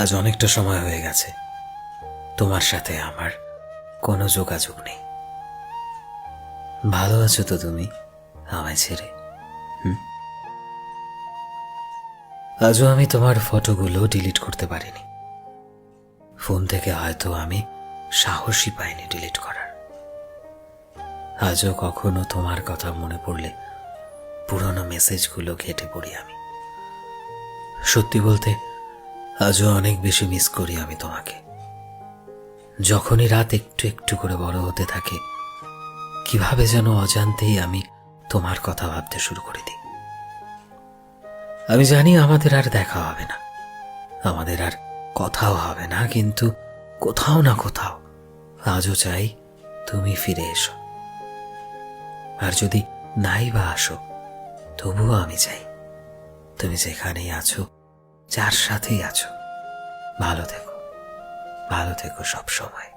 আজ অনেকটা সময় হয়ে গেছে তোমার সাথে আমার কোনো যোগাযোগ নেই। ভালো আছো তো তুমি আমায় ছেড়ে? আজও আমি তোমার ফটোগুলো ডিলিট করতে পারিনি। ফোন থেকে হয়তো আমি সাহসই পাইনি ডিলিট করার। আজও কখনো তোমার কথা মনে পড়লে পুরনো মেসেজগুলো ঘেটে পড়ি আমি। সত্যি বলতে আজও অনেক বেশি মিস করি আমি তোমাকে। যখনই রাত একটু একটু করে বড় হতে থাকে, কিভাবে যেন অজান্তেই আমি তোমার কথা ভাবতে শুরু করে দিই। আমি জানি আমাদের আর দেখা হবে না, আমাদের আর কথাও হবে না, কিন্তু কোথাও না কোথাও আজও চাই তুমি ফিরে এসো। আর যদি নাই বা আসো, তবুও আমি চাই তুমি যেখানেই আছো, যার সাথেই আছো, ভালো থেকো, ভালো থেকো সব সময়।